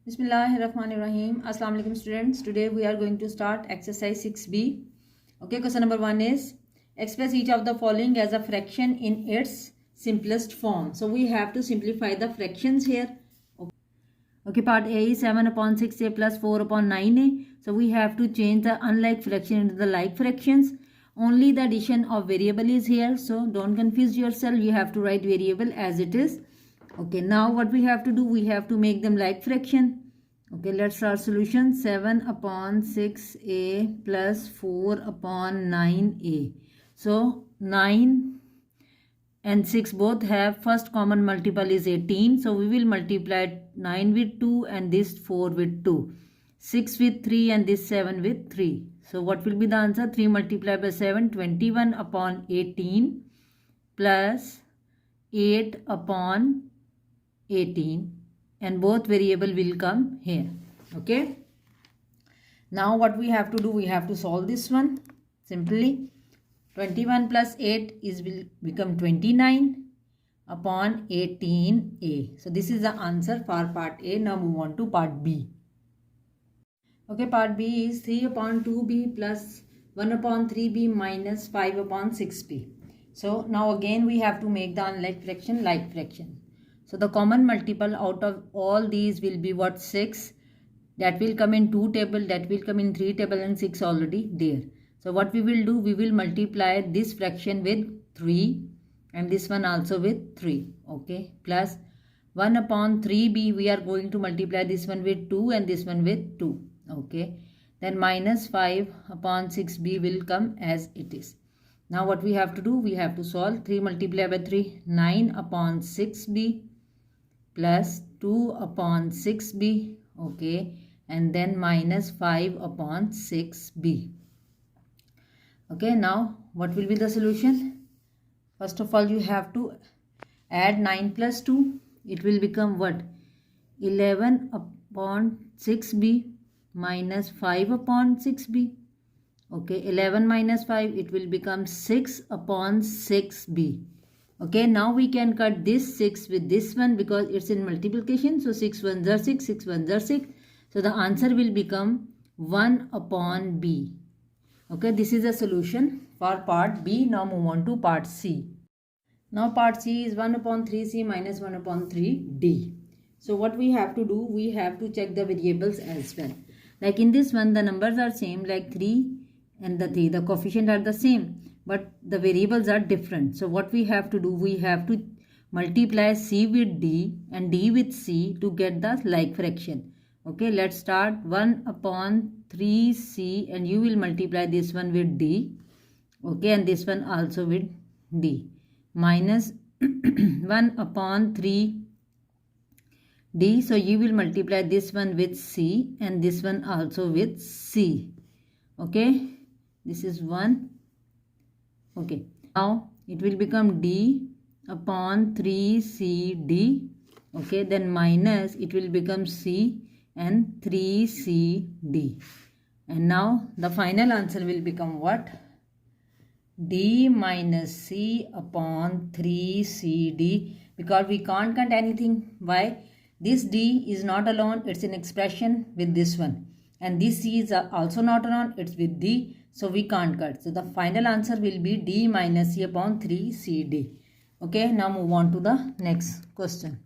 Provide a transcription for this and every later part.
Bismillahirrahmanirrahim. Assalamu alaikum students. Today we are going to start exercise 6b. Okay, question number 1 is express each of the following as a fraction in its simplest form. So we have to simplify the fractions here. Okay, part A is 7 upon 6a plus 4 upon 9a. So we have to change the unlike fraction into the like fractions. Only the addition of variable is here. So don't confuse yourself. You have to write variable as it is. Okay, now what we have to do, we have to make them like fraction. Okay, let's start solution. 7 upon 6a plus 4 upon 9a. So 9 and 6 both have first common multiple is 18. So we will multiply 9 with 2 and this 4 with 2. 6 with 3 and this 7 with 3. So what will be the answer? 3 multiplied by 7, 21 upon 18 plus 8 upon 18, and both variable will come here. Okay, now what we have to do, we have to solve this one simply. 21 plus 8 will become 29 upon 18a. So this is the answer for part A. Now move on to part B. Okay, part B is 3 upon 2b plus 1 upon 3b minus 5 upon 6b. So now again we have to make the unlike fraction like fraction. So the common multiple out of all these will be what? 6. That will come in 2 table, that will come in 3 table, and 6 already there. So what we will do, we will multiply this fraction with 3 and this one also with 3. Okay, plus 1 upon 3b, we are going to multiply this one with 2 and this one with 2. Okay, then minus 5 upon 6b will come as it is. Now what we have to do, we have to solve. 3 multiplied by 3, 9 upon 6b plus 2 upon 6b, okay, and then minus 5 upon 6b. Okay, now what will be the solution? First of all, you have to add 9 plus 2. It will become what? 11 upon 6b minus 5 upon 6b. Okay, 11 minus 5, it will become 6 upon 6b. Okay, now we can cut this 6 with this one because it's in multiplication. So 6 ones are 6, 6 ones are 6. So the answer will become 1 upon b. Okay, this is a solution for part B. Now move on to part C. Now part C is 1 upon 3c minus 1 upon 3d. So what we have to do, we have to check the variables as well. Like in this one, the numbers are same, like 3 and the 3. The coefficient are the same, but the variables are different. So what we have to do, we have to multiply c with d and d with c to get the like fraction. Okay, let's start. 1 upon 3c, and you will multiply this one with d. Okay, and this one also with d. Minus 1 upon 3d. So you will multiply this one with c and this one also with c. Okay, this is 1. Okay, now it will become d upon 3cd. Okay, then minus it will become c and 3cd. And now the final answer will become what? D minus c upon 3cd, because we can't cut anything. Why? This d is not alone, it's an expression with this one. And this c is also not alone, it's with d. So we can't cut. So the final answer will be d minus c upon 3cd. Okay, now move on to the next question.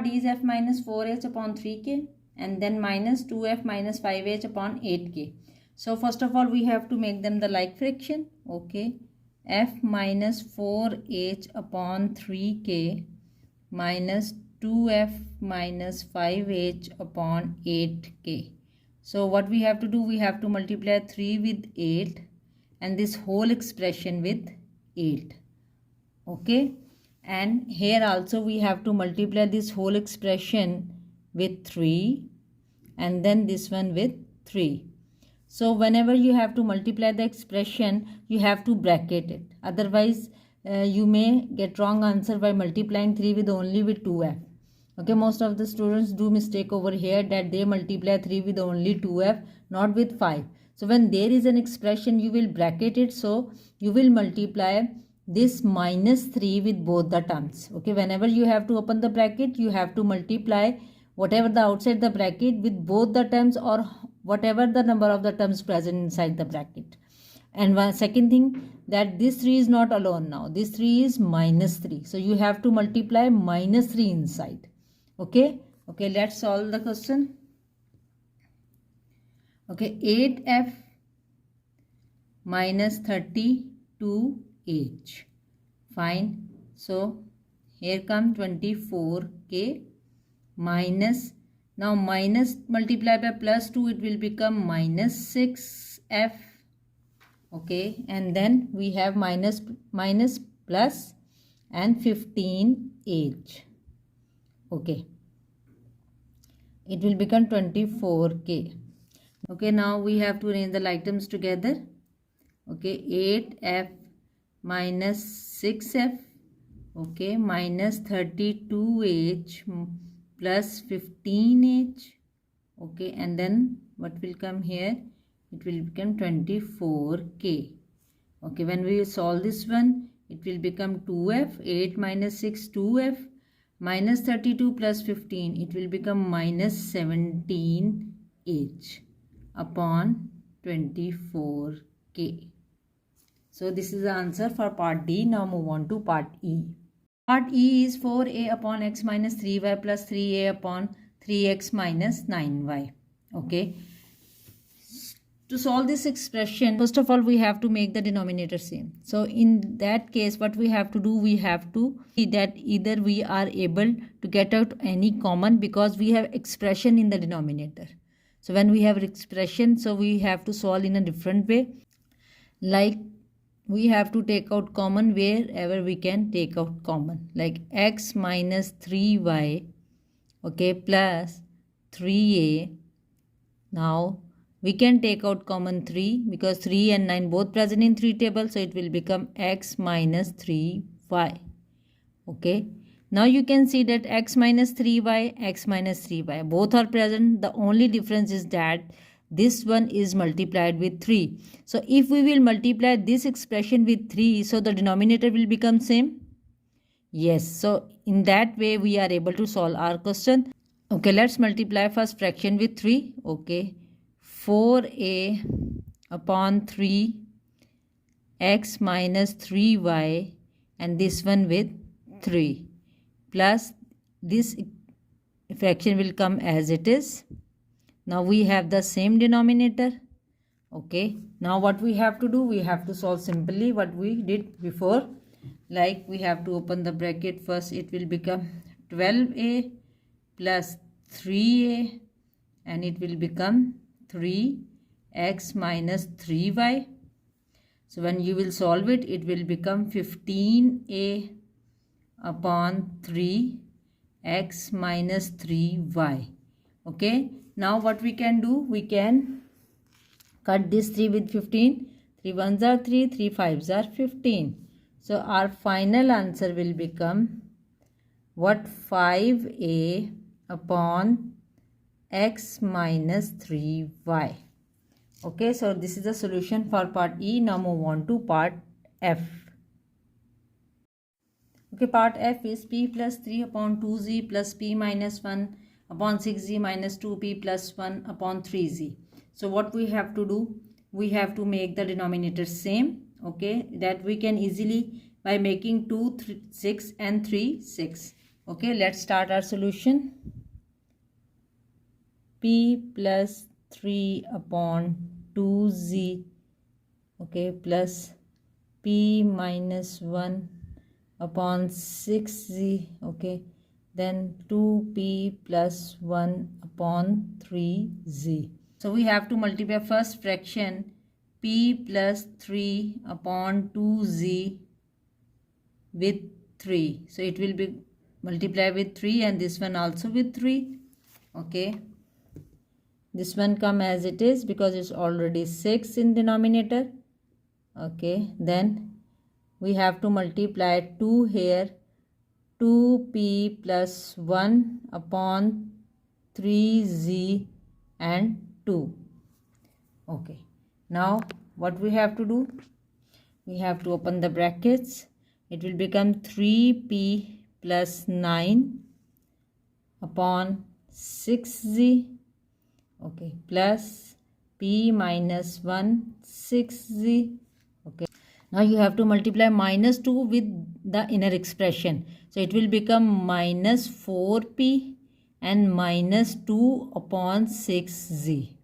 D is f minus 4h upon 3k and then minus 2f minus 5h upon 8k. So first of all, we have to make them the like fraction. Okay, f minus 4h upon 3k minus 2f minus 5h upon 8k. So what we have to do, we have to multiply 3 with 8 and this whole expression with 8. Okay, and here also we have to multiply this whole expression with 3 and then this one with 3. So whenever you have to multiply the expression, you have to bracket it. Otherwise, you may get wrong answer by multiplying 3 with only with 2f. Okay, most of the students do mistake over here that they multiply 3 with only 2f, not with 5. So when there is an expression, you will bracket it. So you will multiply this minus 3 with both the terms. Okay, whenever you have to open the bracket, you have to multiply whatever the outside the bracket with both the terms or whatever the number of the terms present inside the bracket. And one second thing, that this 3 is not alone now. This 3 is minus 3. So you have to multiply minus 3 inside. Okay. Okay, let's solve the question. Okay, 8f minus 32h. Fine. So here come 24k minus, now minus multiplied by plus 2, it will become minus 6f. Okay, and then we have minus plus and 15h. Okay, it will become 24k. Okay, now we have to arrange the items together. Okay, 8f minus 6f, okay, minus 32h plus 15h. Okay, and then what will come here? It will become 24k. Okay, when we solve this one, it will become 2f, 8 minus 6, 2f, minus 32 plus 15, it will become minus 17h upon 24k. So this is the answer for part D. Now move on to part E. Part E is 4a upon x minus 3y plus 3a upon 3x minus 9y. Okay. To solve this expression, first of all, we have to make the denominator same. So in that case, what we have to do, we have to see that either we are able to get out any common, because we have expression in the denominator. So when we have expression, so we have to solve in a different way. Like we have to take out common wherever we can take out common. Like x minus 3y, okay, plus 3a. Now we can take out common 3 because 3 and 9 both present in 3 table. So it will become x minus 3y. Okay. Now you can see that x minus 3y, x minus 3y. Both are present. The only difference is that this one is multiplied with 3. So if we will multiply this expression with 3, so the denominator will become same. Yes. So in that way we are able to solve our question. Okay. Let's multiply first fraction with 3. Okay. 4a upon 3 x minus 3y and this one with 3 plus this fraction will come as it is. Now we have the same denominator. Okay. Now what we have to do, we have to solve simply what we did before. Like we have to open the bracket first. It will become 12a plus 3a and it will become 3x minus 3y. So when you will solve it, it will become 15a upon 3x minus 3y. Okay. Now what we can do, we can cut this 3 with 15. 3 ones are 3, 3 5s are 15. So our final answer will become what? 5a upon x minus 3y. Okay, so this is the solution for part E. Now move on to part F. Okay, part F is p plus 3 upon 2z plus p minus 1 upon 6z minus 2p plus 1 upon 3z. So what we have to do, we have to make the denominator same. Okay, that we can easily by making 2 3, 6 and 3 6. Okay, let's start our solution. P plus 3 upon 2z, okay, plus p minus 1 upon 6z, okay, then 2p plus 1 upon 3z. So we have to multiply first fraction p plus 3 upon 2z with 3. So it will be multiply with 3 and this one also with 3. Okay. This one come as it is because it's already 6 in denominator. Okay. Then we have to multiply 2 here. 2p plus 1 upon 3z and 2. Okay. Now what we have to do? We have to open the brackets. It will become 3p plus 9 upon 6z, okay, plus p minus 1 6z, okay. Now you have to multiply minus 2 with the inner expression, so it will become minus 4p and minus 2 upon 6z.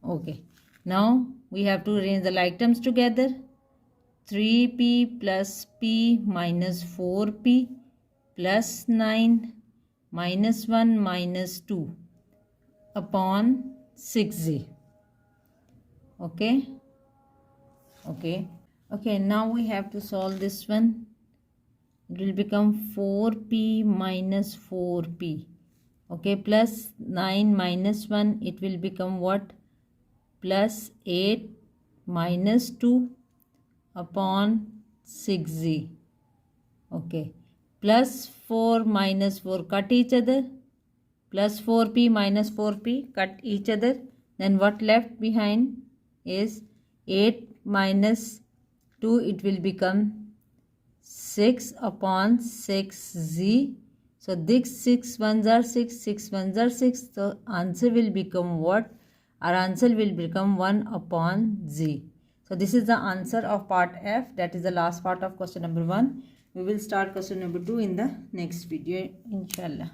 Okay, now we have to arrange the like terms together. 3p plus p minus 4p plus 9 minus 1 minus 2 upon 6z. Okay, now we have to solve this one. It will become 4p minus 4p, okay, plus 9 minus 1, it will become what? Plus 8 minus 2 upon 6z, okay, plus 4 minus 4 cut each other, plus 4p minus 4p cut each other, then what left behind is 8 minus 2, it will become 6 upon 6z. So this 6 ones are 6, 6 ones are 6, so answer will become what? Our answer will become 1 upon z. So this is the answer of part F, that is the last part of question number 1. We will start question number 2 in the next video, inshallah.